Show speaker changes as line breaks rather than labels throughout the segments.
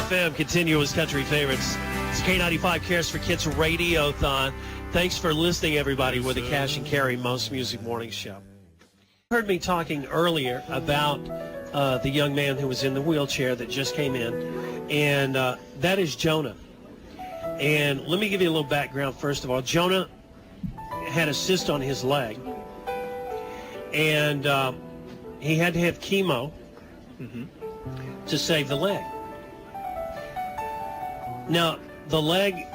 FM, continuous country favorites. It's K95 Cares for Kids Radiothon. Thanks for listening, everybody, with the Cash and Carry Most Music Morning Show. You heard me talking earlier about the young man who was in the wheelchair that just came in, and that is Jonah. And let me give you a little background first of all. Jonah had a cyst on his leg, and he had to have chemo to save the leg. Now, the leg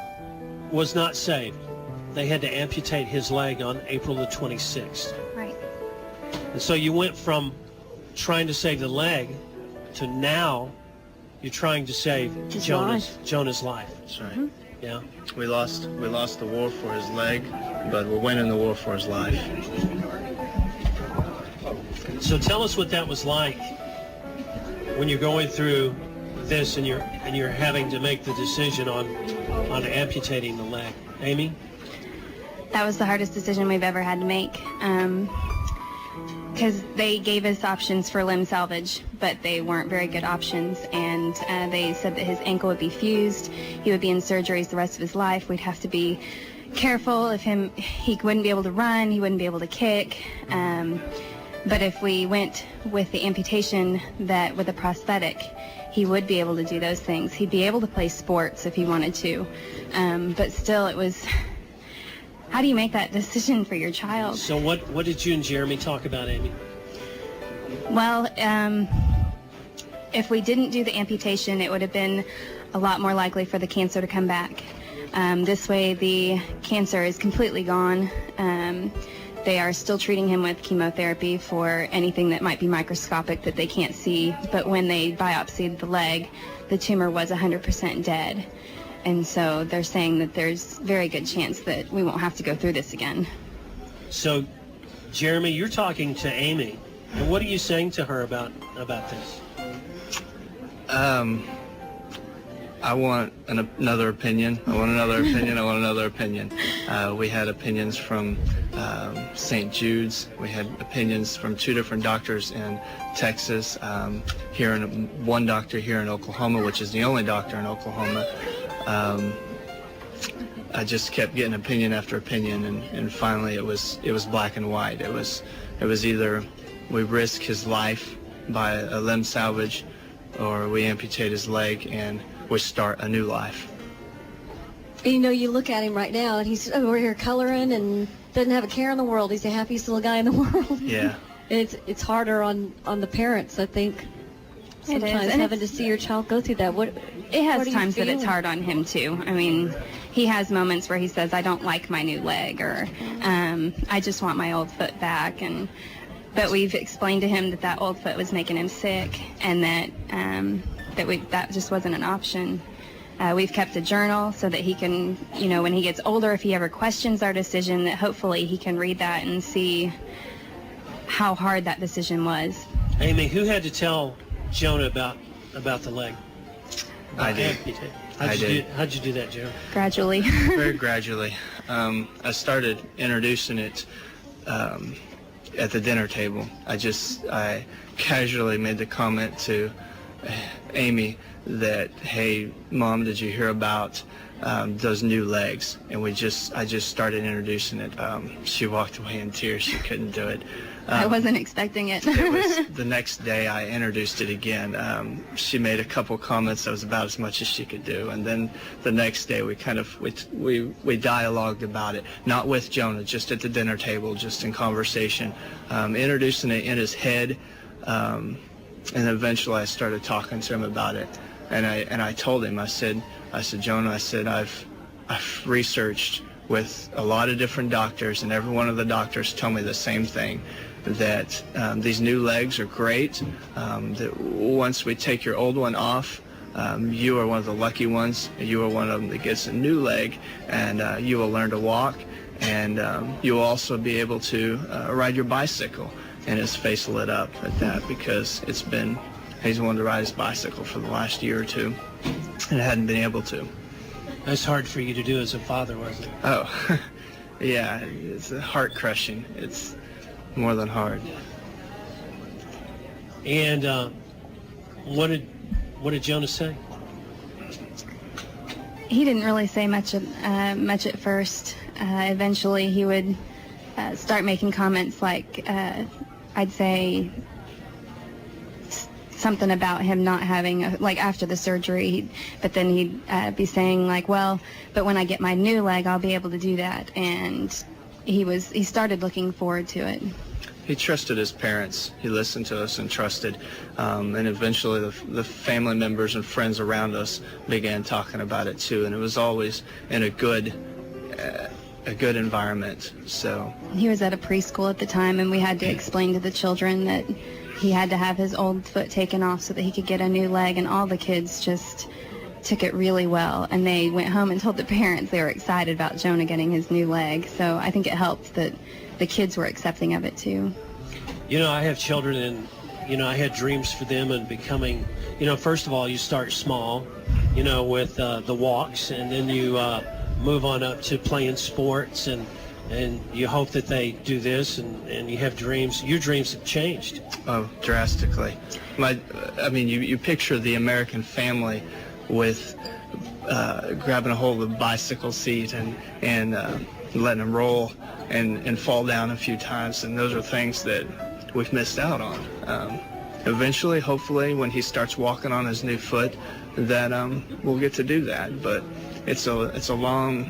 was not saved. They had to amputate his leg on April the 26th.
Right.
And so you went from trying to save the leg to now you're trying to save Jonah's life.
That's right.
Mm-hmm.
Yeah.
We lost the war for his leg, but we're winning the war for his life.
So tell us what that was like when you're going through this and you're having to make the decision on amputating the leg. Amy?
That was the hardest decision we've ever had to make, because they gave us options for limb salvage, but they weren't very good options, and they said that his ankle would be fused, he would be in surgeries the rest of his life, we'd have to be careful of him, he wouldn't be able to run, he wouldn't be able to kick, but if we went with the amputation with a prosthetic, he would be able to do those things. He'd be able to play sports if he wanted to, but still it was, how do you make that decision for your child?
So what did you and Jeremy talk about, Amy?
Well, if we didn't do the amputation, it would have been a lot more likely for the cancer to come back. This way the cancer is completely gone. They are still treating him with chemotherapy for anything that might be microscopic that they can't see, but when they biopsied the leg, the tumor was 100% dead. And so they're saying that there's very good chance that we won't have to go through this again.
So, Jeremy, you're talking to Amy, and what are you saying to her about this?
I want another opinion. I want another opinion. I want another opinion. We had opinions from St. Jude's. We had opinions from 2 different doctors in Texas. One doctor here in Oklahoma, which is the only doctor in Oklahoma. I just kept getting opinion after opinion, and finally it was black and white. It was either we risk his life by a limb salvage, or we amputate his leg and we start a new life.
You know, you look at him right now, and he's over here coloring and doesn't have a care in the world. He's the happiest little guy in the world.
Yeah.
It's harder on the parents, I think. Sometimes
and
having to see your child go through that.
It has times that it's hard on him too. I mean, he has moments where he says, "I don't like my new leg," or "I just want my old foot back." But we've explained to him that old foot was making him sick, and that that just wasn't an option. We've kept a journal so that he can, when he gets older, if he ever questions our decision, that hopefully he can read that and see how hard that decision was.
Amy, who had to tell Jonah about the leg?
I did.
How'd you do that, Joe?
Gradually.
Very gradually. I started introducing it at the dinner table. I casually made the comment to Amy that, "Hey, Mom, did you hear about those new legs?" And I just started introducing it. She walked away in tears. She couldn't do it.
I wasn't expecting it.
It was the next day I introduced it again. She made a couple comments that was about as much as she could do, and then the next day we dialogued about it, not with Jonah, just at the dinner table, just in conversation, introducing it in his head, and eventually I started talking to him about it, and I told him, I said, "Jonah, I said, I've researched with a lot of different doctors, and every one of the doctors told me the same thing, that these new legs are great, that once we take your old one off, you are one of the lucky ones. You are one of them that gets a new leg, and you will learn to walk, and you will also be able to ride your bicycle." And his face lit up at that, because he's wanted to ride his bicycle for the last year or two and hadn't been able to.
That's hard for you to do as a father, wasn't it?
Oh, yeah, it's heart crushing. It's more than hard.
And what did Jonah say?
He didn't really say much at first. Eventually, he would start making comments like, I'd say something about him not having, like after the surgery, but then he'd be saying like, well, but when I get my new leg, I'll be able to do that. And he started looking forward to it.
He trusted his parents. He listened to us and trusted. And eventually the family members and friends around us began talking about it too. And it was always in a good environment. So
he was at a preschool at the time, and we had to explain to the children that he had to have his old foot taken off so that he could get a new leg. And all the kids just took it really well. And they went home and told the parents they were excited about Jonah getting his new leg. So I think it helped that the kids were accepting of it too.
You know, I have children, and I had dreams for them and becoming, first of all, you start small, with the walks, and then you move on up to playing sports, and you hope that they do this, and you have dreams. Your dreams have changed.
Oh, drastically. You picture the American family with grabbing a hold of the bicycle seat and letting them roll and fall down a few times, and those are things that we've missed out on. Eventually, hopefully, when he starts walking on his new foot, that we'll get to do that. But it's a long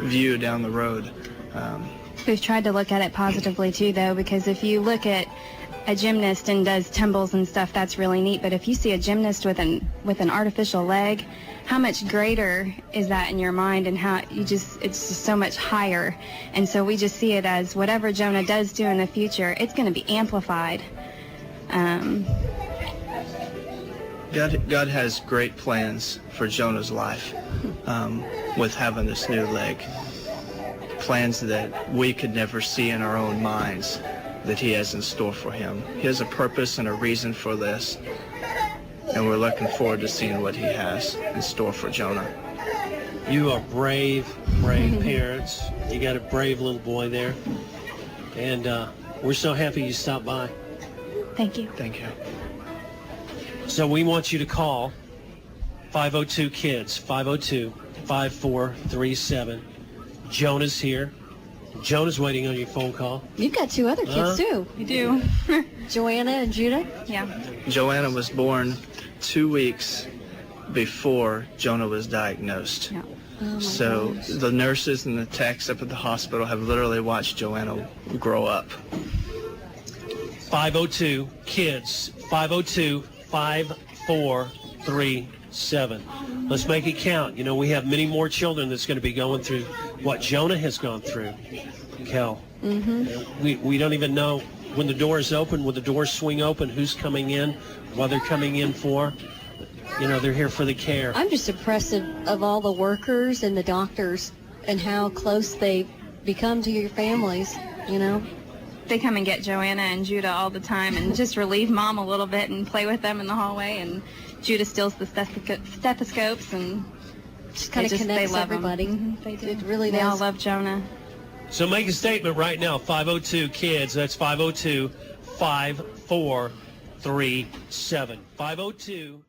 view down the road.
We've tried to look at it positively too, though, because if you look at a gymnast and does tumbles and stuff, that's really neat. But if you see a gymnast with an artificial leg, how much greater is that in your mind, and how it's just so much higher. And so we just see it as whatever Jonah does do in the future, it's going to be amplified.
God has great plans for Jonah's life with having this new leg. Plans that we could never see in our own minds that he has in store for him. He has a purpose and a reason for this, and we're looking forward to seeing what he has in store for Jonah.
You are brave parents. You got a brave little boy there, and we're so happy you stopped by.
Thank you.
Thank you.
So we want you to call 502-KIDS, 502-5437. Jonah's here. Jonah's waiting on your phone call.
You've got two other kids too.
We do.
Joanna and Judah.
Yeah.
Joanna was born 2 weeks before Jonah was diagnosed.
Yeah.
Oh my
So
gosh.
the nurses and the techs up at the hospital have literally watched Joanna grow up.
502-KIDS, 502-5437. Let's make it count. We have many more children that's going to be going through what Jonah has gone through, Kel. Mm-hmm. We don't even know when the doors open, when the doors swing open, who's coming in, what they're coming in for. They're here for the care.
I'm just impressed of all the workers and the doctors and how close they become to your families,
They come and get Joanna and Judah all the time and just relieve Mom a little bit and play with them in the hallway. And Judah steals the stethoscopes, and
Just kind of
they
connects
love 'em.
everybody.
They do.
It really
They all
does.
love Jonah.
So make a statement right now, 502-KIDS. That's 502-5437. 502